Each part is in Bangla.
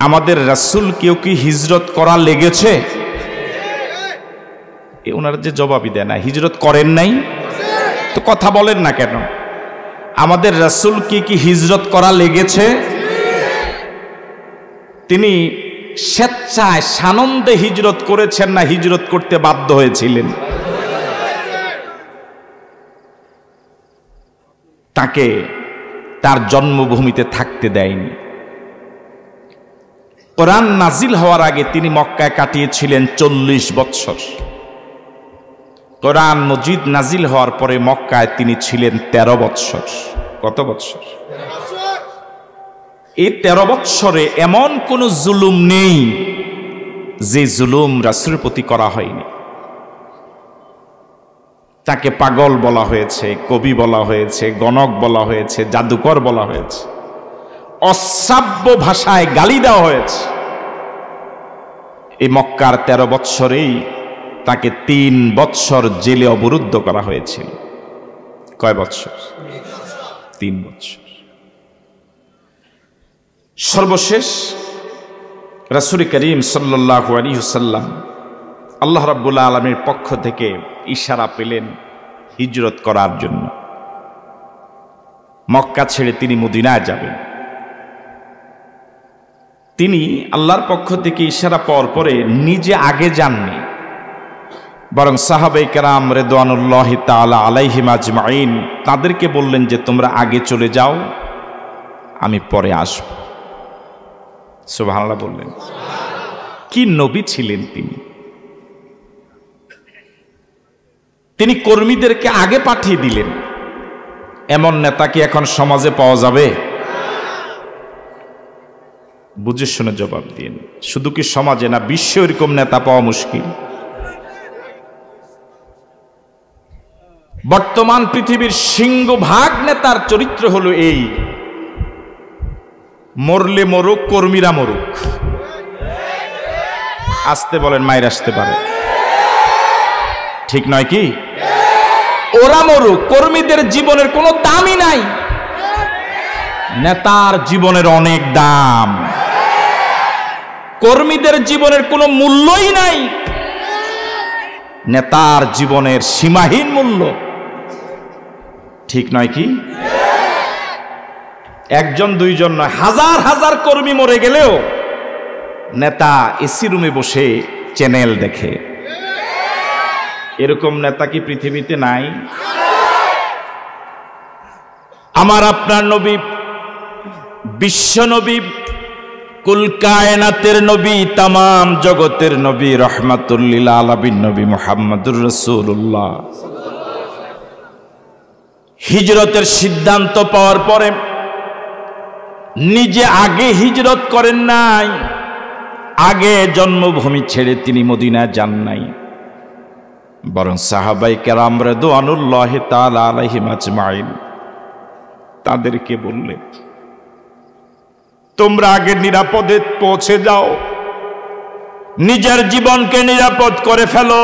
আমাদের রাসূল কেউ কি হিজরত করা লেগেছে? ওনারা যে জবাবই দেয় না, হিজরত করেন নাই তো কথা বলেন না কেন? আমাদের রাসূল কি হিজরত করা লেগেছে? তিনি স্বেচ্ছায় সানন্দে হিজরত করেছেন না হিজরত করতে বাধ্য হয়েছিলেন? তাকে তার জন্মভূমিতে থাকতে দেয়নি। কোরআন নাজিল হওয়ার আগে তিনি মক্কায় কাটিয়েছিলেন 40 বছর। কোরআন মজিদ নাজিল হওয়ার পরে মক্কায় তিনি ছিলেন 13 বছর। কত বছর? এই 13 বছরে এমন কোন জুলুম নেই যে জুলুম রাসূলের প্রতি করা হয়নি। তাকে পাগল বলা হয়েছে, কবি বলা হয়েছে, গণক বলা হয়েছে, জাদুকর বলা হয়েছে, অশ্রাব্য ভাষায় গালি দেওয়া হয়েছে। এই মক্কার 13 বছরেই তাকে 3 বছর জেলে অবরুদ্ধ করা হয়েছিল। কয় বছর? 3 বছর। সর্বশেষ রাসূল করিম সাল্লাল্লাহু আলাইহি ওয়াসাল্লাম আল্লাহ রাব্বুল আলামিনের পক্ষ থেকে ইশারা পেলেন হিজরত করার জন্য। মক্কা ছেড়ে তিনি মদিনায় যাবেন। তিনি আল্লাহর পক্ষ থেকে ইশারা পাওয়ার পরে নিজে আগে যাননি, বরং সাহাবায়ে কেরাম রিদওয়ানুল্লাহি তাআলা আলাইহিম আজমাইন তাদেরকে বললেন যে তোমরা আগে চলে যাও, আমি পরে আসব। সুবহানাল্লাহ বললেন। কি নবী ছিলেন তিনি! তিনি কর্মীদেরকে আগে পাঠিয়ে দিলেন। এমন নেতা কি এখন সমাজে পাওয়া যাবে? বুঝে শুনে জবাব দিন। শুধু কি সমাজে না, বিশ্বে এরকম নেতা পাওয়া মুশকিল। বর্তমান পৃথিবীর সিংহভাগ নেতার চরিত্র হলো এই, মরলে মরুক, কর্মীরা মরুক। আসতে বলেন, মায়ের আসতে পারে, ঠিক নয় কি? ওরা মরুক, কর্মীদের জীবনের কোনো দামই নাই। নেতার জীবনের অনেক দাম, কর্মীদের জীবনের কোনো মূল্যই নাই। নেতার জীবনের সীমাহীন মূল্য, ঠিক নয় কি? একজন দুইজন নয়, হাজার হাজার কর্মী মরে গেলেও নেতা এসি রুমে বসে চ্যানেল দেখে। এরকম নেতা কি পৃথিবীতে নাই? আমার আপনার নবী, বিশ্ব নবী, কুল কায়নাতের নবী, তামাম জগতের নবী, রহমাতুল লিল আলামিন নবী মুহাম্মদুর রাসূলুল্লাহ হিজরতের সিদ্ধান্ত পাওয়ার পরে নিজে আগে হিজরত করেন নাই, আগে জন্মভূমি ছেড়ে তিনি মদিনায় যান নাই, বরং সাহাবায়ে কেরাম রিদওয়ানুল্লাহি তাআলা আলাইহিম আজমাইন তাদেরকে বললেন তোমরা আগে নিরাপদে পৌঁছে যাও, নিজের জীবনকে নিরাপদ করে ফেলো,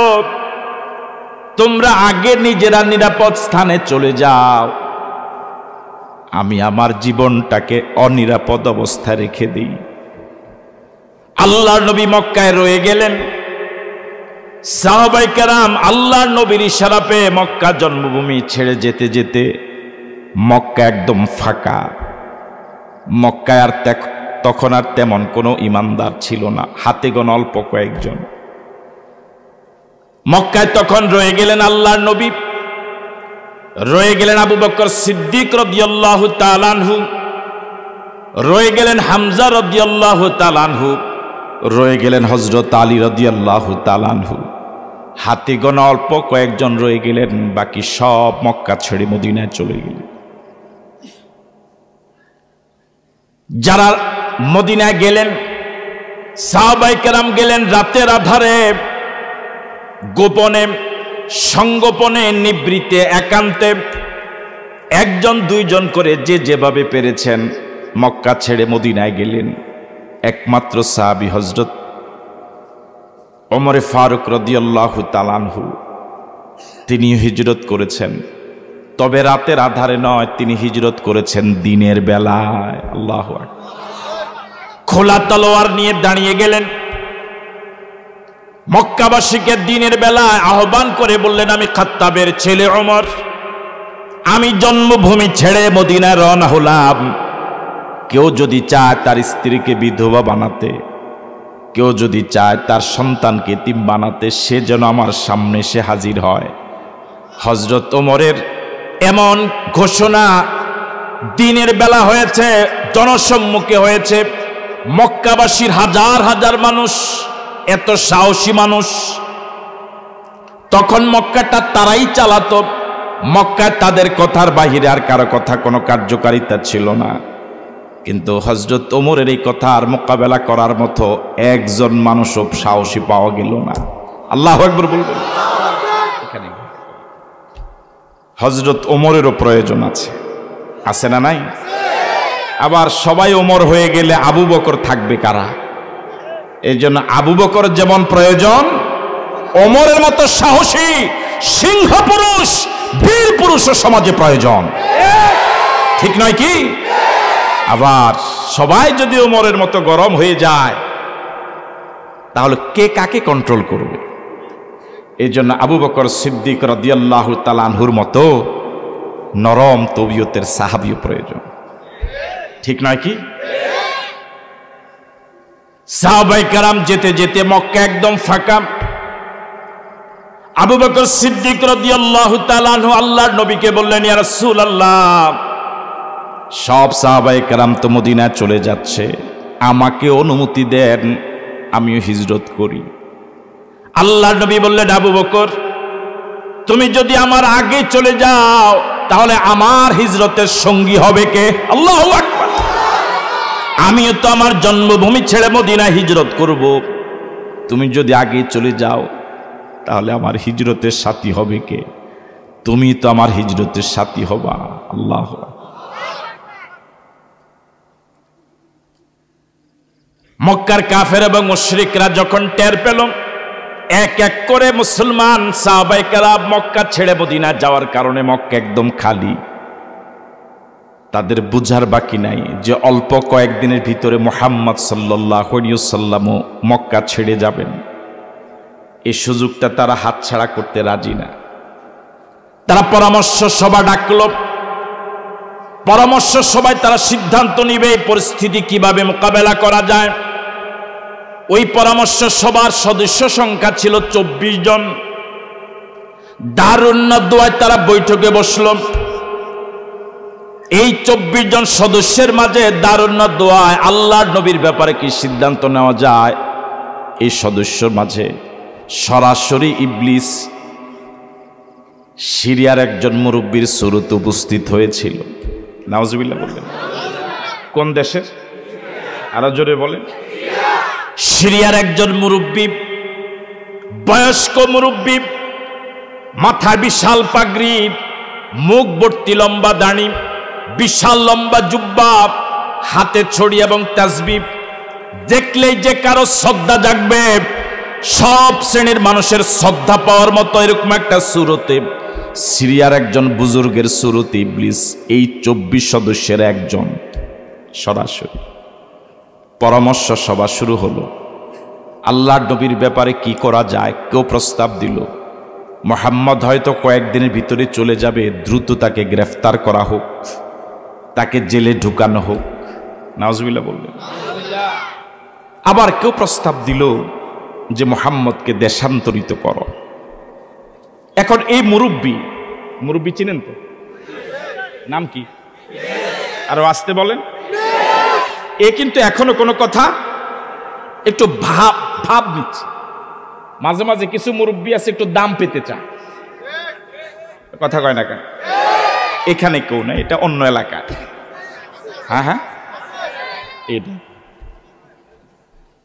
তোমরা আগে নিজেরা নিরাপদ স্থানে চলে যাও, আমি আমার জীবনটাকে অনিরাপদ অবস্থায় রেখে দিই। আল্লাহর নবী মক্কায় রয়ে গেলেন। সাহাবায়ে কেরাম আল্লাহর নবীর ইশারা পেয়ে মক্কা জন্মভূমি ছেড়ে যেতে যেতে মক্কা একদম ফাঁকা। মক্কায় আর তখন আর তেমন কোনো ইমানদার ছিল না, হাতে গোনা অল্প কয়েকজন। মক্কায় তখন রয়ে গেলেন আল্লাহর নবী, রয়ে গেলেন আবু বকর সিদ্দিক রাদিয়াল্লাহু তাআলা আনহু, রয়ে গেলেন হামজা রাদিয়াল্লাহু তাআলা আনহু, রয়ে গেলেন হযরত আলী রাদিয়াল্লাহু তাআলা আনহু। হাতে গোনা অল্প কয়েকজন রয়ে গেলেন, বাকি সব মক্কা ছেড়ে মদিনায় চলে গেলেন। যারা মদিনায় গেলেন, সাহাবায়ে কেরাম গেলেন রাতের আধারে, গোপনে, সংগোপনে, নিবৃতে, একান্তে, একজন দুইজন করে যে যেভাবে পেরেছেন মক্কা ছেড়ে মদিনায় গেলেন। একমাত্র সাহাবী হযরত ওমরে ফারুক রাদিয়াল্লাহু তাআলা আনহু তিনি হিজরত করেছেন, তবে রাতের আধারে নয়, তিনি হিজরত করেছেন দিনের বেলায়। আল্লাহু আকবার। খোলা তলোয়ার নিয়ে দাঁড়িয়ে গেলেন। মক্কাবাসীকে দিনের বেলায় আহ্বান করে বললেন, আমি খাত্তাবের ছেলে ওমর, আমি জন্মভূমি ছেড়ে মদিনায় রওনা হলাম। কেউ যদি চায় তার স্ত্রীকে বিধবা বানাতে, কেউ যদি চায় তার সন্তানকে এতিম বানাতে, সে যেন আমার সামনে এসে হাজির হয়। হযরত ওমরের এমন ঘোষণা দিনের বেলা হয়েছে, জনসম্মুখে হয়েছে। মক্কাবাসীর হাজার হাজার মানুষ, এত সাহসী মানুষ। তখন মক্কাটা তারাই চালাতো। মক্কায় তাদের কথার বাহিরে আর কারো কথা কোনো কার্যকারিতা ছিল না। কিন্তু হযরত ওমরের এই কথা আর মোকাবেলা করার মতো একজন মানুষও সাহসী পাওয়া গেল না। আল্লাহু আকবার বলবেন। এখানে হযরত ওমরেরও প্রয়োজন আছে, আছে না নাই? আবার সবাই ওমর হয়ে গেলে আবু বকর থাকবে কারা? এই জন্য আবু বকর যেমন প্রয়োজন, ওমরের মতো সাহসী সিংহ পুরুষ, বীর পুরুষও সমাজে প্রয়োজন, ঠিক নয় কি? আবার সবাই যদি ওমরের মতো গরম হয়ে যায়, তাহলে কে কাকে কন্ট্রোল করবে? এই জন্য আবু বকর সিদ্দিক রাদিয়াল্লাহু তাআলা আনহুর মতো নরম তবিয়তের সাহাবীও প্রয়োজন, ঠিক নয় কি? সাহাবায়ে কেরাম যেতে যেতে মক্কা একদম ফাঁকা। আবু বকর সিদ্দিক রাদিয়াল্লাহু তাআলা আনহু আল্লাহর নবীকে বললেন, ইয়া রাসূলুল্লাহ, সব সাহাবায়ে কেরাম তো মদিনায় চলে যাচ্ছে, আমাকে অনুমতি দেন, আমিও হিজরত করি। আল্লাহর নবী বললেন, আবু বকর, তুমি যদি আমার আগে চলে যাও তাহলে আমার হিজরতের সঙ্গী হবে কে? আল্লাহু আকবার। আমিও তো আমার জন্মভূমি ছেড়ে মদিনায় হিজরত করব, তুমি যদি আগে চলে যাও তাহলে আমার হিজরতের সাথী হবে কে? তুমি তো আমার হিজরতের সাথী হবা। আল্লাহু আকবার। মক্কার কাফের এবং মুশরিকরা যখন টের পেল এক এক করে মুসলমান সাহাবায়ে কেরাম মক্কা ছেড়ে মদিনা যাওয়ার কারণে মক্কা একদম খালি, তাদের বুঝার বাকি নাই যে অল্প কয়েকদিনের ভিতরে মুহাম্মদ সাল্লাল্লাহু আলাইহি ওয়াসাল্লাম মক্কা ছেড়ে যাবেন। এই সুযোগটা তারা হাতছাড়া করতে রাজি না। তারা পরামর্শ সভা ডাকল। পরামর্শ সভায় তারা সিদ্ধান্ত নিবে এই পরিস্থিতি কিভাবে মোকাবেলা করা যায়। ওই পরামর্শ সভার সদস্য সংখ্যা ছিল 24 জন। দারুন নাদওয়ায় তারা বৈঠকে বসল। এই 24 জন সদস্যের মাঝে দারুন নাদওয়ায় আল্লাহর নবীর ব্যাপারে কি সিদ্ধান্ত নেওয়া যায়, এই সদস্যর মাঝে সরাসরি ইবলিস সিরিয়ার একজন মুরব্বীর সুরতে উপস্থিত হয়েছিল। নাউজুবিল্লাহ বললেন। কোন দেশের? আরো জোরে বলেন। সিরিয়ার একজন মুরব্বী, বয়স্ক মুরব্বী, মাথায় বিশাল পাগড়ি, মুখ ভর্তি লম্বা দাড়ি, বিশাল লম্বা জুব্বা, হাতে ছড়ি এবং তাসবিহ। দেখলেই যে কারো শ্রদ্ধা জাগবে, সব শ্রেণীর মানুষের শ্রদ্ধা পাওয়ার মতো এরকম একটা সুরতে সিরিয়ার একজন বুজুর্গের সুরতে ইবলিস এই 24 সদস্যের একজন। সরাসরি পরামর্শ সভা শুরু হলো। আল্লাহর নবীর ব্যাপারে কি করা যায়? কেউ প্রস্তাব দিল, মুহাম্মদ হয়তো কয়েকদিনের ভিতরে চলে যাবে, দ্রুত তাকে গ্রেফতার করা হোক, তাকে জেলে ঢুকানো হোক। নাউজুবিল্লাহ বললেন। আবার কেউ প্রস্তাব দিল যে মুহাম্মদকে দেশান্তরিত করো। এখন এই মুরব্বী চিনেন তো? নাম কি? আরো আসতে বলেন। এ কিন্তু এখনো কোনো কথা একটু ভাব নিচ্ছে। মাঝে মাঝে কিছু মুরব্বী আছে একটু দাম পেতে চায়, কথা কয় না কেন? এখানে কেউ না, এটা অন্য এলাকা। হ্যাঁ হ্যাঁ, এটা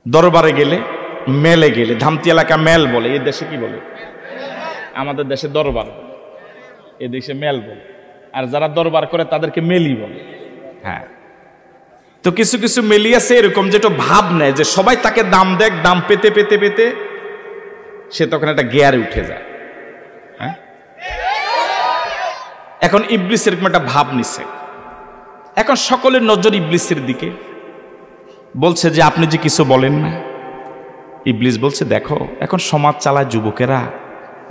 দরবারে গেলে, মেলে গেলে, ধামতি এলাকা মেল বলে, এই দেশে কি বলে? আমাদের দেশে দরবার বলে, এ দেশে মেল বলে। আর যারা দরবার করে তাদেরকে মেলি বলে। হ্যাঁ, তো কিছু কিছু মেলি আছে এরকম যেটা ভাব নেয় যে সবাই তাকে দাম দেখ, দাম পেতে পেতে পেতে সে তখন একটা গিয়ারে উঠে যায়। হ্যাঁ, এখন ইবলিস এরকম একটা ভাব নিছে। এখন সকলের নজর ইবলিসের দিকে। বলছে যে আপনি যে কিছু বলেন না। ইবলিস বলছে দেখো এখন সমাজ চালায় যুবকেরা,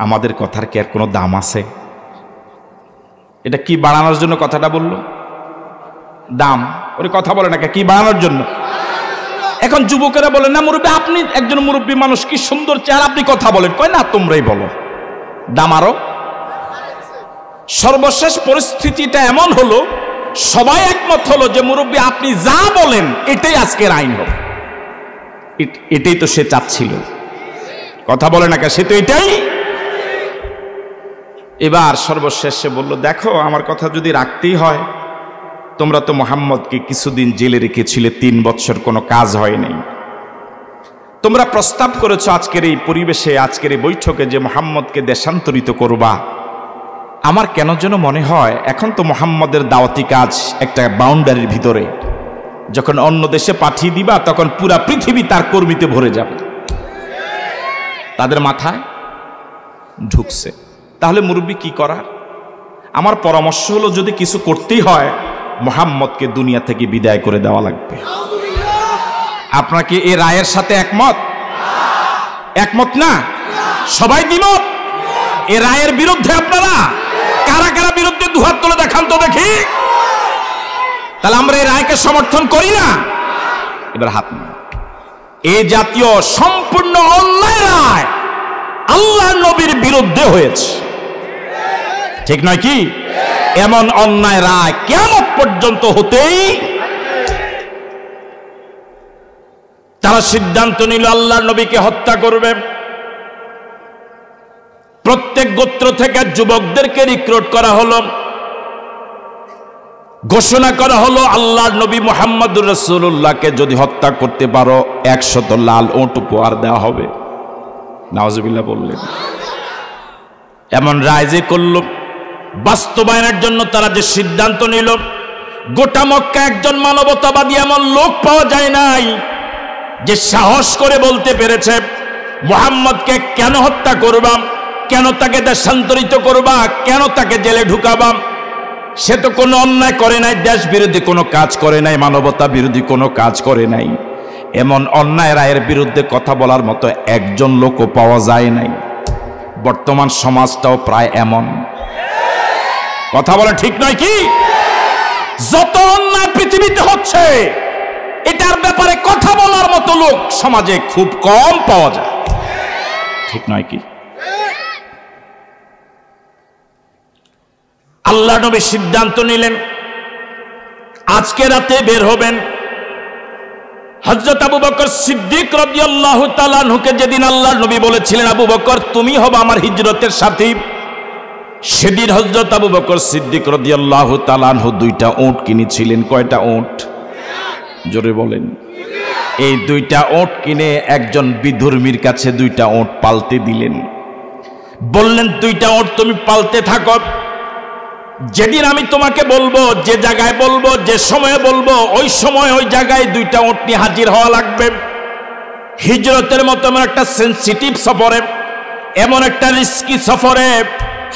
আমাদের কথার কি আর কোনো দাম আছে? এটা কি বাড়ানোর জন্য কথাটা বললো? দাম ওর কথা বলে না কি বাড়ানোর জন্য? এখন যুবকেরা বলে না মুরব্বী, আপনি একজন মুরব্বী মানুষ, কি সুন্দর চেহারা, আপনি কথা বলেন। কয় না তোমরাই বলো, দাম আরো। সর্বশেষ পরিস্থিতিটা এমন হলো, সবাই একমত হলো যে মুরব্বী আপনি যা বলেন এটাই আজকের আইন হবে। এটাই তো সে চাচ্ছিল, কথা বলে না কে, সে তো এটাই। এবার সর্বশেষ সে বলল দেখো আমার কথা যদি রাখতেই হয়, তোমরা তো মুহাম্মদকে কিছুদিন জেলে রেখেছিলে, 3 বছর কোনো কাজ হয় নাই। তোমরা প্রস্তাব করেছো আজকের এই পরিবেশে, আজকের এই বৈঠকে যে মুহাম্মদকে দেশান্তরিত করবা। আমার কেন যেন মনে হয় এখন তো মুহাম্মদের দাওয়াতি কাজ একটা বাউন্ডারির ভিতরে, যখন অন্য দেশে পাঠিয়ে দিবা তখন পুরা পৃথিবী তার কর্মীতে ভরে যাবে। তাদের মাথায় ঢুকছে। তাহলে মুরব্বী কি করার? আমার পরামর্শ হলো যদি কিছু করতেই হয় মুহাম্মদকে দুনিয়া থেকে বিদায় করে দেওয়া লাগবে। আপনারা কি এই রায়ের সাথে একমত? একমত না? সবাই দ্বিমত? এই রায়ের বিরুদ্ধে আপনারা কারা কারা বিরুদ্ধে দুহাত তুলে দেখান তো দেখি। তাহলে আমরা এই রায়কে সমর্থন করি না? এবার হাত না। এই জাতীয় সম্পূর্ণ অন্যায় রায় আল্লাহর নবীর বিরুদ্ধে হয়েছে, ঠিক নয় কি? এমন অন্যায় রায় কিয়ামত পর্যন্ত হতেই। তারা সিদ্ধান্ত নিল আল্লাহর নবীকে হত্যা করবে। প্রত্যেক গোত্র থেকে যুবকদেরকে রিক্রুট করা হলো, ঘোষণা করা হলো আল্লাহর নবী মুহাম্মদুর রাসূলুল্লাহকে যদি হত্যা করতে পারো 100 লাল উট উপহার দেওয়া হবে। নাউজুবিল্লাহ বললেন। এমন রায় যে করল, বাস্তবায়নের জন্য তারা যে সিদ্ধান্ত নিল, গোটা মক্কা একজন মানবতাবাদী এমন লোক পাওয়া যায় নাই যে সাহস করে বলতে পেরেছে মুহাম্মদকে কেন হত্যা করবা, কেন তাকে দেশান্তরিত করবা, কেন তাকে জেলে ঢুকাবা। সে তো কোনো অন্যায় করে নাই, দেশ বিরোধী কোনো কাজ করে নাই, মানবতা বিরোধী কোনো কাজ করে নাই। এমন অন্যায় রায়ের বিরুদ্ধে কথা বলার মতো একজন লোকও পাওয়া যায় নাই। বর্তমান সমাজটাও প্রায় এমন, কথা বলে ঠিক নয় কি? যত অন্যায় পৃথিবীতে হচ্ছে এটার ব্যাপারে কথা বলার মতো লোক সমাজে খুব কম পাওয়া যায়, ঠিক নয় কি? আল্লাহ নবী সিদ্ধান্ত নিলেন আজকে রাতে বের হবেন। হযরত আবু বকর সিদ্দিক রাদিয়াল্লাহু তাআলা আনহুকে যেদিন আল্লাহর নবী বলেছিলেন আবু বকর তুমি হবে আমার হিজরতের সাথী, সেদিন হযরত আবু বকর সিদ্দিক রাদিয়াল্লাহু তাআলা আনহু 2টা উট কিনেছিলেন। কয়টা উট? জোরে বলেন। এই 2টা উট কিনে একজন বিধর্মীর কাছে 2টা উট পালতে দিলেন। বললেন 2টা উট তুমি পালতে থাকো, যেদিন আমি তোমাকে বলবো, যে জায়গায় বলবো, যে সময়ে বলবো, ওই সময় ওই জায়গায় 2টা উট নিয়ে হাজির হওয়া লাগবে। হিজরতের মতো এমন একটা সেনসিটিভ সফরে, এমন একটা রিস্কি সফরে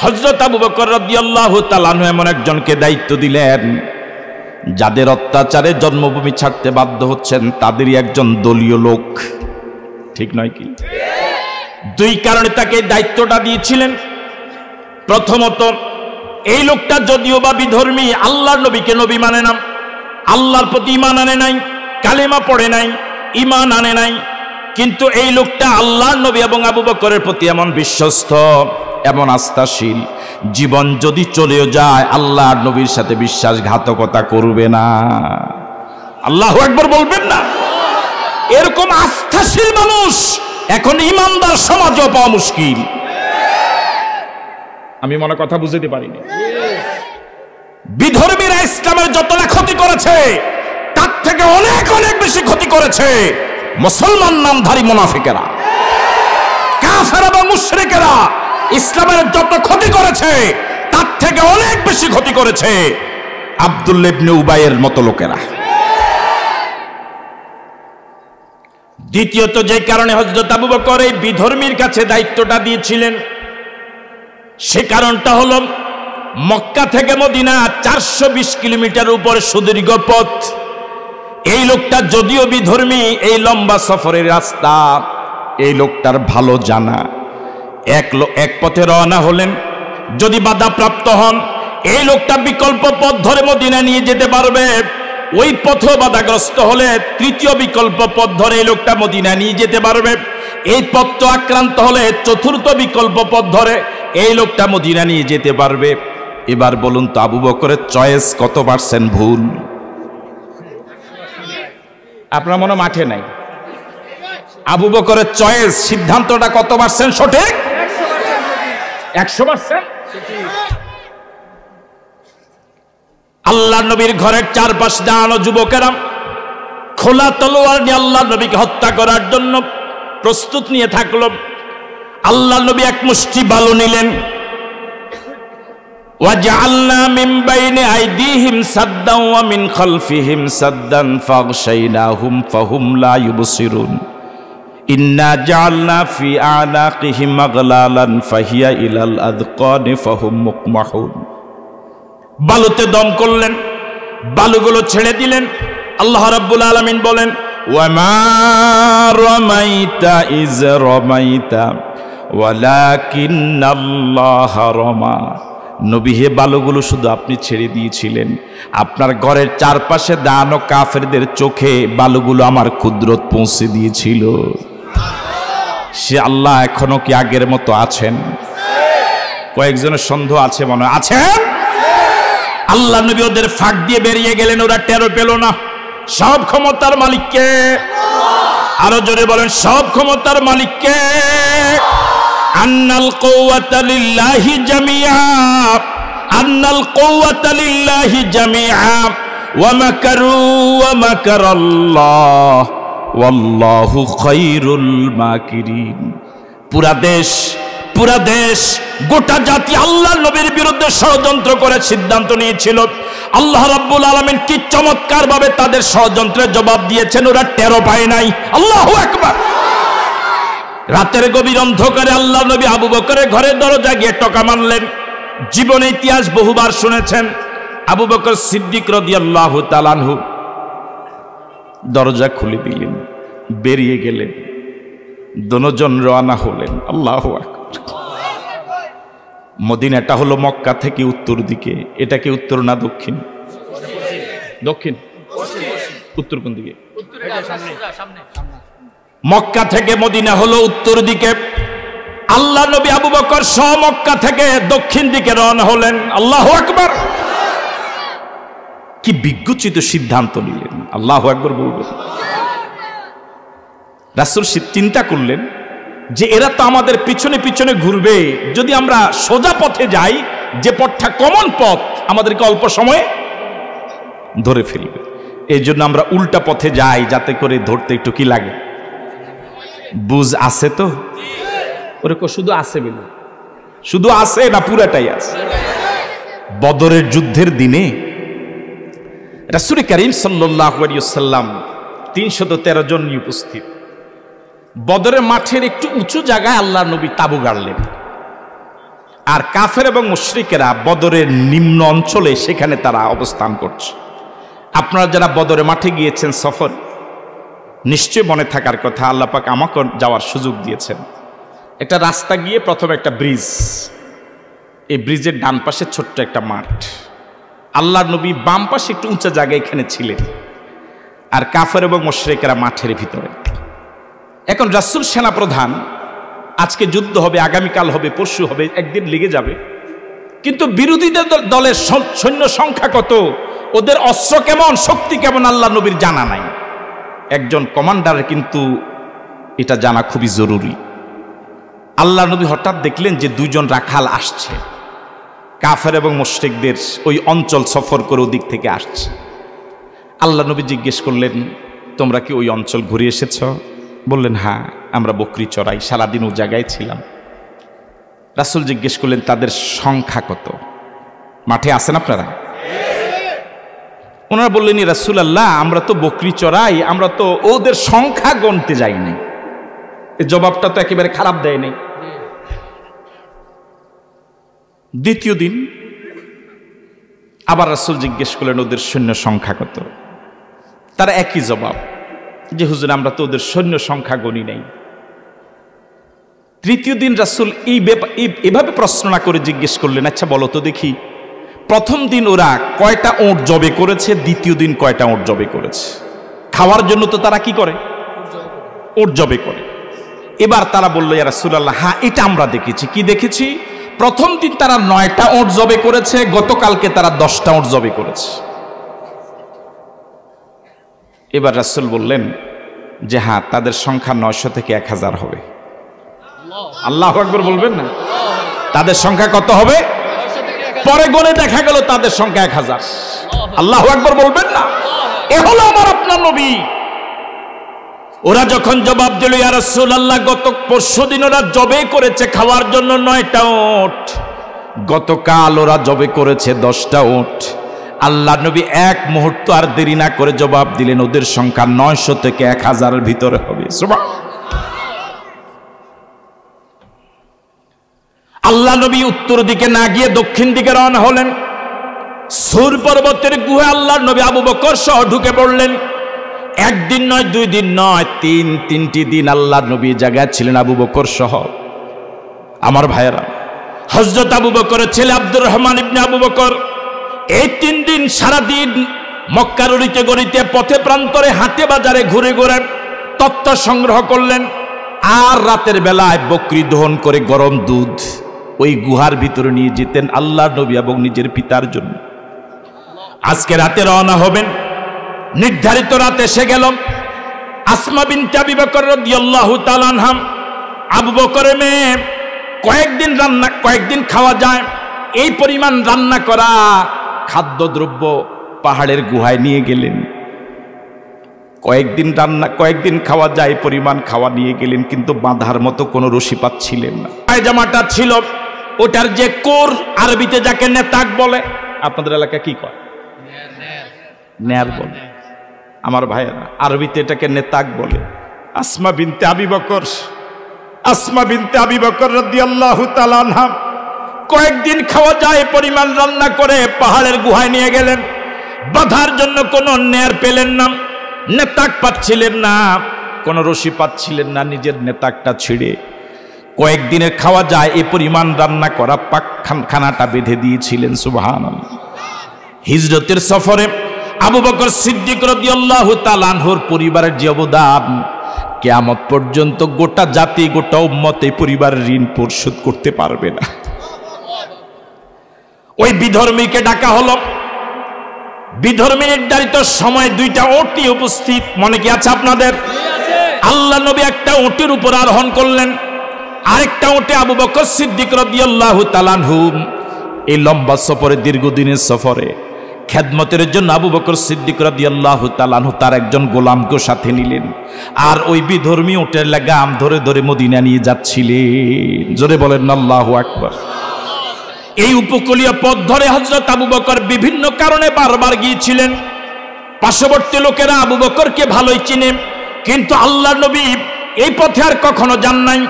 হযরত আবু বকর রাদিয়াল্লাহু তাআলা আনহু এমন একজনকে দায়িত্ব দিলেন যাদের অত্যাচারে জন্মভূমি ছাড়তে বাধ্য হচ্ছেন তাদেরই একজন দলীয় লোক, ঠিক নয় কি? 2 কারণে তাকে দায়িত্বটা দিয়েছিলেন। প্রথমত এই লোকটা যদিও বা বিধর্মী, আল্লাহর নবীকে নবী মানে না, আল্লাহর প্রতি ঈমান আনে নাই, কালেমা পড়ে নাই, ঈমান আনে নাই, কিন্তু এই লোকটা আল্লাহর নবী এবং আবু বকরের প্রতি এমন বিশ্বস্ত, এমন আস্থাশীল, জীবন যদি চলেও যায় আল্লাহর নবীর সাথে বিশ্বাসঘাতকতা করবে না। আল্লাহু আকবার বলবেন না? এরকম আস্থাশীল মানুষ এখন ঈমানদার সমাজেও পাওয়া মুশকিল। আমি মনে কথা বুঝতে পারিনি। বিধর্মীরা ইসলামের যতটা ক্ষতি করেছে তার থেকে অনেক অনেক বেশি ক্ষতি করেছে মুসলমান নামধারী মুনাফিকেরা, কাফের এবং মুশরিকেরা। ইসলামের যত ক্ষতি করেছে তার থেকে অনেক বেশি ক্ষতি করেছে আব্দুল্লাহ ইবনে উবাইয়ের মতো লোকেরা। দ্বিতীয়ত যে কারণে হযরত আবু বকর এই বিধর্মীর কাছে দায়িত্বটা দিয়েছিলেন, সে কারণটা হলো মক্কা থেকে মদিনা 420 কিলোমিটার উপরে সুদীর্ঘ পথ। এই লোকটা যদিও বিধর্মী, এই লম্বা সফরের রাস্তা এই লোকটার ভালো জানা। এক পথে রওনা হলেন, যদি বাধাপ্রাপ্ত হন এই লোকটা বিকল্প পথ ধরে মদিনা নিয়ে যেতে পারবে। ওই পথেও বাধাগ্রস্ত হলে তৃতীয় বিকল্প পথ ধরে এই লোকটা মদিনা নিয়ে যেতে পারবে। এই পথ আক্রান্ত হলে চতুর্থ বিকল্প পথ ধরে এই লোকটা মদিনা নিয়ে যেতে পারবে। এবার বলুন তো আবু বকরের চয়েস কত পার্সেন্ট ভুল? আপনার মনে মাঠে নাই। আবু বকরের চয়েস, সিদ্ধান্তটা কত পার্সেন্ট সঠিক? 100%। আল্লাহ নবীর ঘরের চারপাশ দাঁড়ানো যুবকেরা খোলা তলোয়ার নিয়ে আল্লাহ নবীকে হত্যা করার জন্য প্রস্তুত নিয়ে থাকলো। আল্লাহ নবী এক মুষ্টি বালু নিলেন। وَجَعَلْنَا مِنْ بَيْنِ أَيْدِيهِمْ سَدًّا وَمِنْ خَلْفِهِمْ سَدًّا فَأَغْشَيْنَاهُمْ فَهُمْ لَا يُبْصِرُونَ إِنَّا جَعَلْنَا فِي أَعْنَاقِهِمْ أَغْلَالًا فَهِيَ إِلَى الْأَذْقَانِ فَهُمْ مُقْمَحُونَ। বালুতে দম করলেন, বালুগুলো ছেড়ে দিলেন। আল্লাহ রাব্বুল আলামিন বলেন, ওয়ামা রামাইতা ইজ রামাইতা ওয়ালাকিন্নাল্লাহ রামা। নবী হে, বালুগুলো শুধু আপনি ছেড়ে দিয়েছিলেন, আপনার ঘরের চারপাশে দাঁড়ানো কাফেরদের চোখে বালুগুলো আমার কুদরত পৌঁছে দিয়েছিল। সে আল্লাহ এখনো কি আগের মতো আছেন? কয়েকজনের সন্দেহ আছে মনে হয়। আছেন? আল্লাহ নবী ওদের ফাঁক দিয়ে বেরিয়ে গেলেন, ওরা টেরও পেল না। সব ক্ষমতার মালিককে, আরো জোরে বলেন, সব ক্ষমতার মালিককে। আন্নাল কুওয়াতা লিল্লাহি জামিআ, আন্নাল কুওয়াতা লিল্লাহি জামিআ ওয়া মাকারু ওয়া মাকারাল্লাহ ওয়াল্লাহু খায়রুল মাকিরিন। পুরা দেশ গোটা জাতি আল্লাহ নবীর বিরুদ্ধে ষড়যন্ত্র করে সিদ্ধান্ত নিয়েছিল। আল্লাহ রাব্বুল আলামিন কি চমৎকার ভাবে তাদের ষড়যন্ত্রের জবাব দিয়েছেন, ওরা টেরও পায় নাই। আল্লাহু আকবার। রাতের গভীর অন্ধকারে আল্লাহ নবী আবু বকরের ঘরের দরজা গিয়ে টকা মারলেন। জীবনে ইতিহাস বহুবার শুনেছেন, আবু বকর সিদ্দিক রাদিয়াল্লাহু তাআলা আনহু দরজা খুলে দিলেন, বেরিয়ে গেলেন। দুজন রওনা হলেন। আল্লাহু আকবার। মদিনাটা হলো মক্কা থেকে উত্তর দিকে। এটা কি উত্তর না দক্ষিণ? দক্ষিণ। উত্তর কোন দিকে? মক্কা থেকে মদিনা হলো উত্তর দিকে। আল্লাহ নবী আবু বকর সহ মক্কা থেকে দক্ষিণ দিকে রওনা হলেন। আল্লাহু আকবার। কি বিজ্ঞচিত সিদ্ধান্ত নিলেন! আল্লাহু আকবার বলবেন। রাসূল চিন্তা করলেন যে এরা তো আমাদের পিছনে পিছনে ঘুরবে, যদি আমরা সোজা পথে যাই, যে পথটা কমন পথ, আমাদেরকে অল্প সময়ে ধরে ফেলবে। এই জন্য আমরা উল্টা পথে যাই, যাতে করে ধরতে একটু কি লাগে। বুঝ আছে তো? ওরে শুধু আছে বলে, শুধু আছে না পুরাটাই আছে? বদরের যুদ্ধের দিনে রাসূল করিম সাল্লাল্লাহু আলাইহি ওয়াসাল্লাম 313 জন নিয়ে উপস্থিত। বদরের মাঠের একটু উঁচু জায়গায় আল্লাহ নবী তাবু গাড়লেন, আর কাফের এবং মুশরিকেরা বদরের নিম্ন অঞ্চলে সেখানে তারা অবস্থান করছে। আপনারা যারা বদরের মাঠে গিয়েছেন সফর, নিশ্চয় মনে থাকার কথা, আল্লাহ পাক আমাকে যাওয়ার সুযোগ দিয়েছেন। একটা রাস্তা গিয়ে প্রথমে একটা ব্রিজ, এই ব্রিজের ডান পাশে ছোট্ট একটা মাঠ। আল্লাহ নবী বাম পাশে একটু উঁচা জায়গায় এখানে ছিলেন, আর কাফের এবং মুশরিকেরা মাঠের ভিতরে। এখন রাসূল সেনাপ্রধান, আজকে যুদ্ধ হবে, আগামীকাল হবে, পরশু হবে, একদিন লেগে যাবে, কিন্তু বিরোধীদের দলের সৈন্য সংখ্যা কত, ওদের অস্ত্র কেমন, শক্তি কেমন, আল্লাহ নবীর জানা নাই। একজন কমান্ডারের কিন্তু এটা জানা খুবই জরুরি। আল্লাহ নবী হঠাৎ দেখলেন যে দুইজন রাখাল আসছে, কাফের এবং মুশরিকদের ওই অঞ্চল সফর করে ওদিক থেকে আসছে। আল্লাহ নবী জিজ্ঞেস করলেন, তোমরা কি ওই অঞ্চল ঘুরে এসেছ? বললেন, হ্যাঁ, আমরা বকরি চড়াই, সারাদিন ও জায়গায় ছিলাম। রাসূল জিজ্ঞেস করলেন, তাদের সংখ্যা কত? মাঠে আছেন আপনারা? ওনারা বললেন, রাসূলুল্লাহ, আমরা তো বকরি চড়াই, আমরা তো ওদের সংখ্যা গণতে যাইনি। এই জবাবটা তো একেবারে খারাপ দেয় নাই। দ্বিতীয় দিন আবার রাসূল জিজ্ঞেস করলেন, ওদের সৈন্য সংখ্যা কত? তারা একই জবাব যে হুজুর আমরা তো ওদের সৈন্য সংখ্যা গণি নাই। তৃতীয় দিন রাসূল এভাবে প্রশ্ন না করে জিজ্ঞেস করলেন, আচ্ছা বলো তো দেখি, প্রথম দিন ওরা কয়টা ওঁট জবে করেছে, দ্বিতীয় দিন কয়টা ওঁট জবে করেছে? খাওয়ার জন্য তো তারা কি করে? ওঁট জবে করে। এবার তারা বলল, ইয়া রাসূলুল্লাহ, হ্যাঁ এটা আমরা দেখেছি। কি দেখেছি? প্রথম দিন তারা 9টা ওঁট জবে করেছে, গতকালকে তারা 10টা ওঁট জবে করেছে। এবার রাসূল বললেন যে হ্যাঁ, তাদের সংখ্যা 900 থেকে 1000 হবে। আল্লাহু আকবার বলবেন না? তাদের সংখ্যা কত হবে? পরে গণে দেখা গেল তাদের সংখ্যা 1000। আল্লাহু আকবার বলবেন না? এ হলো আমার আপনার নবী। ওরা যখন জবাব দিল, ইয়া রাসূলুল্লাহ, গত পরশুদিন ওরা জবে করেছে খাওয়ার জন্য 9টা ওট, গতকাল ওরা জবে করেছে 10টা ওট। আল্লাহ নবী এক মুহূর্ত আর দেরি না করে জবাব দিলেন, ওদের সংখ্যা 900 থেকে 1000-এর ভিতরে হবে। সুবহানাল্লাহ। আল্লাহ নবী উত্তর দিকে না গিয়ে দক্ষিণ দিকে রওনা হলেন। সুর পর্বতের গুহায় আল্লাহ নবী আবু বকর সহ ঢুকে পড়লেন। একদিন নয়, 2 দিন নয়, 3টি দিন আল্লাহ নবী জায়গায় ছিলেন আবু বকর সহ। আমার ভাইয়েরা, হযরত আবু বকরের ছেলে আব্দুর রহমান ইবনে আবু বকর এই 3 দিন সারাদিন মক্কার উড়িতে গড়িতে পথে প্রান্তরে হাটে বাজারে ঘুরে ঘুরে তথ্য সংগ্রহ করলেন। আর রাতের বেলায় বকরি দহন করে গরম দুধ ওই গুহার ভিতরে নিয়ে যেতেন আল্লাহর নবী এবং নিজের পিতার জন্য। আজকে রাতে রওনা হবেন। নির্ধারিত রাতে এসে গেল। আসমা বিনতে আবি বকর রাদিয়াল্লাহু তাআলা আনহা, আবু বকরের মেয়ে, কয়েকদিন খাওয়া যায় এই পরিমাণ রান্না করা খাদ্যদ্রব্য পাহাড়ের গুহায় নিয়ে গেলেন। কয়েকদিন খাওয়া যায় পরিমাণ খাওয়া নিয়ে গেলেন, কিন্তু বাঁধার মতো কোনো রশি পাচ্ছিলেন না। পায়জামাটা ছিল, ওটার যে কোর, আরবিতে যাকে নেতাক বলে, আপনাদের এলাকা কি কয়? নেয়ার বলে। আমার ভাইয়েরা, আরবিতে এটাকে নেতাক বলে। আসমা বিনতে আবি বকর রাদিয়াল্লাহু তাআলা আনহা কয়েকদিন খাওয়া যায় পরিমাণ রান্না করে পাহাড়ের গুহায় নিয়ে গেলেন। বাঁধার জন্য কোনো নেয়ার পেলেন না, নেতাক পাচ্ছিলেন না, কোনো রশি পাচ্ছিলেন না। নিজের নেতাকটা ছিঁড়ে কয়েকদিনের খাওয়া যায় এই পরিমাণ রান্না করা খানাটা বেঁধে দিয়েছিলেন। সুবহানাল্লাহ। হিজরতের সফরে আবু বকর সিদ্দিক রাদিয়াল্লাহু তাআলা আনহুর পরিবারের যে অবদান, কিয়ামত পর্যন্ত গোটা জাতি, গোটা উম্মত এই পরিবারের ঋণ পরিশোধ করতে পারবে না। ওই বিধর্মীকে ডাকা হলো। বিধর্মী নির্ধারিত সময় 2টা ওট নিয়ে উপস্থিত। মনে কি আছে আপনাদের? আল্লাহ নবী একটা ওটের উপর আরোহণ করলেন, আরেকটা ওটে আবু বকর সিদ্দিক রাদিয়াল্লাহু তাআলা আনহু এই লম্বা সফরে, দীর্ঘদিনের সফরে খেদমতের জন্য আবু বকর সিদ্দিক রাদিয়াল্লাহু তাআলা আনহু তার একজন গোলামকে সাথে নিলেন। আর ওই বিধর্মী ওটের লাগাম ধরে ধরে মদিনা নিয়ে যাচ্ছিলেন। জোরে বলেন আল্লাহু আকবার। এই উপকূলীয় পথ ধরে হযরত আবু বকর বিভিন্ন কারণে বারবার গিয়েছিলেন। পার্শ্ববর্তী লোকেরা আবু বকরকে ভালোই চিনে, কিন্তু আল্লাহর নবী এই পথে আর কখনো যান নাই।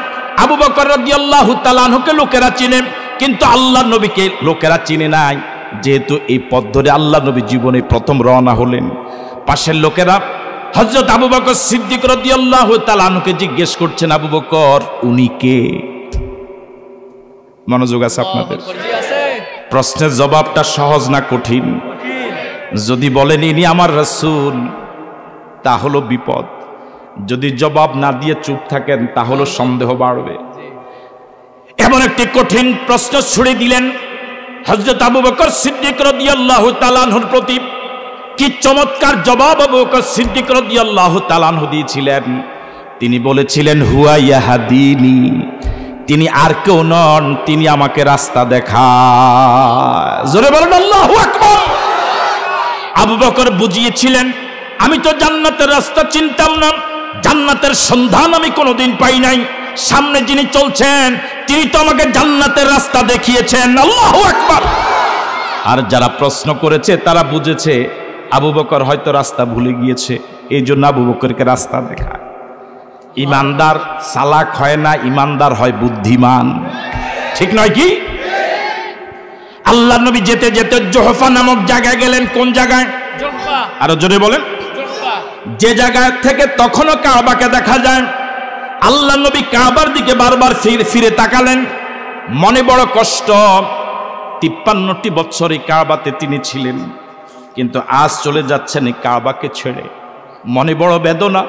আবু বকর রাদিয়াল্লাহু তাআলা আনহুকে লোকেরা চিনে, কিন্তু আল্লাহর নবীকে লোকেরা চিনে নাই। যেহেতু এই পথ ধরে আল্লাহর নবী জীবনে প্রথম রওনা হলেন, পাশের লোকেরা হযরত আবু বকর সিদ্দিক রাদিয়াল্লাহু তাআলা আনহুকে জিজ্ঞেস করছেন, আবু বকর উনি কে? মনোযোগ আছে আপনাদের? প্রশ্নের জবাবটা সহজ না কঠিন? যদি বলেন ইনি আমার রাসূল, তা হলো বিপদ। যদি জবাব না দিয়ে চুপ থাকেন, তাহলে সন্দেহ বাড়বে। এমন একটি কঠিন প্রশ্ন ছুড়ে দিলেন হযরত আবু বকর সিদ্দিক রাদিয়াল্লাহু তাআলা আনহুর প্রতি। কি চমৎকার জবাব আবু বকর সিদ্দিক রাদিয়াল্লাহু তাআলা আনহু দিয়েছিলেন। তিনি বলেছিলেন, হুয়া ইয়াহদিনি, তিনি আর কেউ নন, তিনি আমাকে রাস্তা দেখায়। জোরে বলেন আল্লাহু আকবার। আবু বকর বুঝিয়েছিলেন, আমি তো জান্নাতের রাস্তা চিনতাম না, জান্নাতের সন্ধান আমি কোনোদিন পাই নাই। সামনে যিনি চলছেন তিনি তো আমাকে জান্নাতের রাস্তা দেখিয়েছেন। আল্লাহু আকবার। আর যারা প্রশ্ন করেছে তারা বুঝেছে আবু বকর হয়তো রাস্তা ভুলে গিয়েছে, এই জন্য আবু বকরকে রাস্তা দেখায়। ইমানদার চালাক হয় না, ইমানদার হয় বুদ্ধিমান। ঠিক নয় কি? আল্লাহ নবী যেতে যেতে জোহফা নামক জায়গায় গেলেন। কোন জায়গায়? আরো জোরে বলেন। যে জায়গা থেকে তখনও কাবাকে দেখা যায়। আল্লাহ নবী কাবার দিকে বারবার ফিরে তাকালেন, মনে বড় কষ্ট। 53টি বছর এই কাবাতে তিনি ছিলেন, কিন্তু আজ চলে যাচ্ছেন এই কাবাকে ছেড়ে। মনে বড় বেদনা,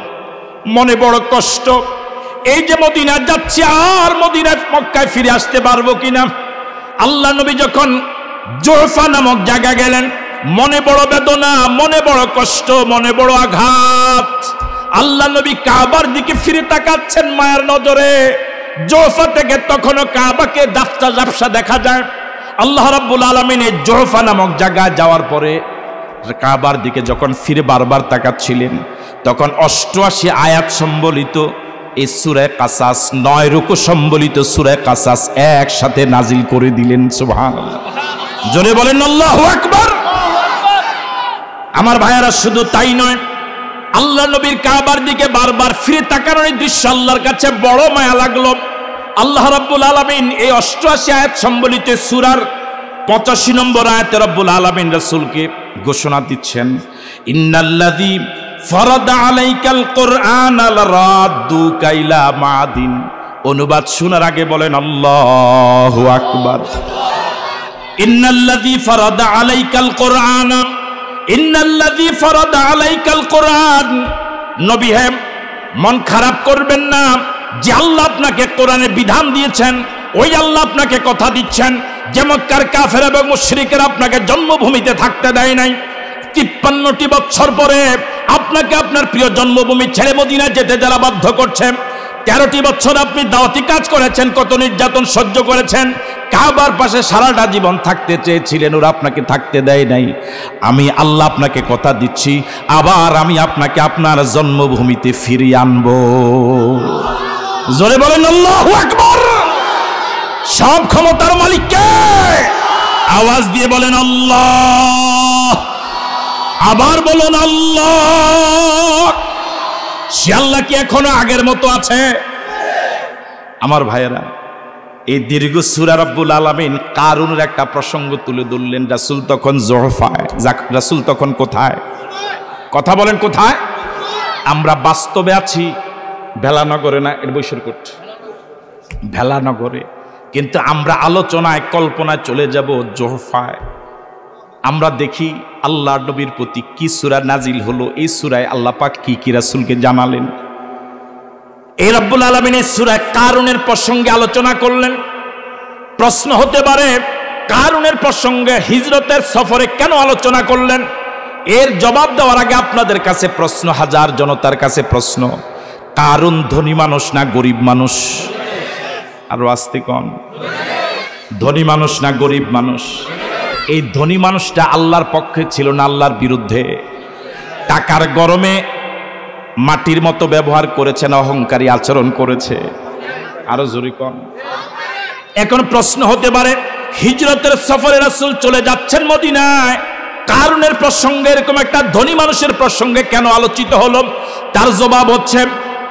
মনে বড় কষ্ট। এই যে মদিনা যাচ্ছি, আর মদিনায় মক্কায় ফিরে আসতে পারবো কিনা। আল্লাহ নবী যখন জুহফা নামক জায়গা গেলেন, মনে বড় বেদনা, মনে বড় কষ্ট, মনে বড় আঘাত। আল্লাহ নবী কাবার দিকে ফিরে তাকাচ্ছেন মায়ের নজরে। জুহফা থেকে তখনও কাবাকে দাফসা জাফসা দেখা যায়। আল্লাহ রাব্বুল আলামিন এই জুহফা নামক জায়গায় যাওয়ার পরে কাবার দিকে যখন ফিরে বারবার তাকাচ্ছিলেন, তখন 88 আয়াত সম্বলিত এই সূরা কাসাস, 9 রুকু সম্বলিত সূরা কাসাস একসাথে নাজিল করে দিলেন। সুবহানাল্লাহ, জোরে বলেন আল্লাহু আকবার। আমার ভাইয়েরা, শুধু তাই নয়, আল্লাহ নবীর কাবার দিকে বারবার ফিরে তাকানোর এই দৃশ্য আল্লাহর কাছে বড় মায়া লাগলো। আল্লাহ রাব্বুল আলামিন এই 88 আয়াত সম্বলিত সূরার 85 নম্বর আয়াতে রাব্বুল আলামিন রাসূলকে ঘোষণা দিচ্ছেন, ইন্নাল্লাযী ফারাদা আলাইকাল কুরআনা লারাদ্দুকা ইলা মাদিন। অনুবাদ শোনার আগে বলেন আল্লাহু আকবার। ইন্নাল্লাযী ফারাদা আলাইকাল কুরআনা, ইন্নাল্লাযী ফারাদা আলাইকাল কুরআন। নবী হে, মন খারাপ করবেন না যে আল্লাহ আপনাকে কোরআনে বিধান দিয়েছেন, ওই আল্লাহ আপনাকে কথা দিচ্ছেন যে মক্কার কাফের এবং মুশরিকরা আপনাকে জন্মভূমিতে থাকতে দেয় নাই। 53টি বছর পরে আপনাকে আপনার প্রিয় জন্মভূমি ছেড়ে মদিনায় যেতে যারা বাধ্য করছে। 13টি বছর আপনি দাওয়াতি কাজ করেছেন, কত নির্যাতন সহ্য করেছেন। কাবার পাশে সারাটা জীবন থাকতে চেয়েছিলেন, ওরা আপনাকে থাকতে দেয় নাই। আমি আল্লাহ আপনাকে কথা দিচ্ছি, আবার আমি আপনাকে আপনার জন্মভূমিতে ফিরিয়ে আনবো। জোরে বলেন আল্লাহু আকবার। সব ক্ষমতার মালিক কে? আওয়াজ দিয়ে বলেন আল্লাহ। আবার বলুন আল্লাহ। সে আল্লাহ কি এখনো আগের মতো আছে? আমার ভাইয়েরা, এই দীর্ঘ সূরা রব্বুল আলামিন কারুনের একটা প্রসঙ্গ তুলে ধরলেন। রাসূল তখন জুহফায়, রাসূল তখন কোথায়? কথা বলেন কোথায়? আমরা বাস্তবে আছি ভেলানগরে, না এর বৈশর করছে ভেলানগরে, কিন্তু আমরা আলোচনায় কল্পনায় চলে যাব জুহফায়। আমরা দেখি আল্লাহর নবীর প্রতি কি সূরা নাজিল হলো, এই সূরায় আল্লাহ পাক কি কি রাসূলকে জানালেন। এই রব্বুল আলামিন এই সূরা কারুনের প্রসঙ্গে আলোচনা করলেন। প্রশ্ন হতে পারে, কারুনের প্রসঙ্গে হিজরতের সফরে কেন আলোচনা করলেন? এর জবাব দেওয়ার আগে আপনাদের কাছে প্রশ্ন, হাজার জনতার কাছে প্রশ্ন, কারুন ধনী মানুষ না গরিব মানুষ? আরো আস্তে কন, ধনী মানুষ না গরিব মানুষ? এই ধনী মানুষটা আল্লাহর পক্ষে ছিল না আল্লাহর বিরুদ্ধে? টাকার গরমে মাটির মতো ব্যবহার করেছে না অহংকারী আচরণ করেছে? আরো জোরে কন। এখন প্রশ্ন হতে পারে, হিজরতের সফরে রাসূল চলে যাচ্ছেন মদিনায়, কারুনের প্রসঙ্গে এরকম একটা ধনী মানুষের প্রসঙ্গে কেন আলোচিত হলো? তার জবাব হচ্ছে,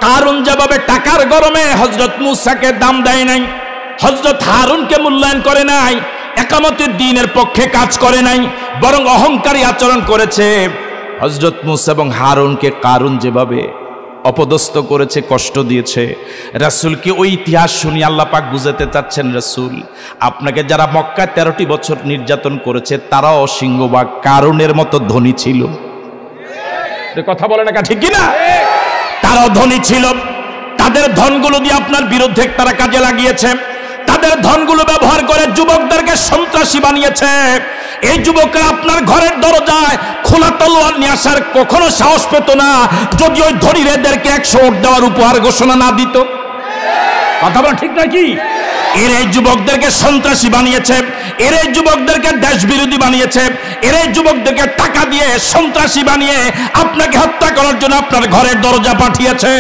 কারুন যেভাবে টাকার গরমে হযরত মূসাকে দাম দেয় নাই, হযরত হারুনকে মূল্যায়ন করে নাই, একামতের দ্বীনের পক্ষে কাজ করে নাই, বরং অহংকারী আচরণ করেছে। হযরত মূসা এবং হারুনকে কারুন যেভাবে অপদস্থ করেছে, কষ্ট দিয়েছে, রাসূলকে ওই ইতিহাস শুনিয়ে আল্লাহ পাক বুঝাতে চাচ্ছেন, রাসূল আপনাকে যারা মক্কায় 13টি বছর নির্যাতন করেছে তারাও সিংহভাগ কারুনের মতো ধনী ছিল। কথা বলে না ঠিক কিনা? তারাও ধনী ছিল। তাদের ধনগুলো দিয়ে আপনার বিরুদ্ধে তারা কাজে লাগিয়েছে। তাদের ধনগুলো ব্যবহার করে যুবকদেরকে সন্ত্রাসী বানিয়েছে। এই যুবকরা আপনার ঘরের দরজায় খোলা তলোয়ার নিয়ে আসার কখনো সাহস পেত না যদি ওই ধনীদেরকে 100 ওট দেওয়ার উপহার ঘোষণা না দিত। কথা বলা ঠিক নাকি? এর এই যুবকদেরকে সন্ত্রাসী বানিয়েছে, এর এই যুবকদেরকে দেশ বিরোধী বানিয়েছে, এর এই যুবকদেরকে টাকা দিয়ে সন্ত্রাসী বানিয়ে আপনাকে হত্যা করার জন্য আপনার ঘরের দরজা পাঠিয়েছে।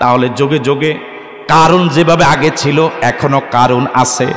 তাহলে যোগে যোগে কারুন যেভাবে আগে ছিল এখনো কারুন আছে।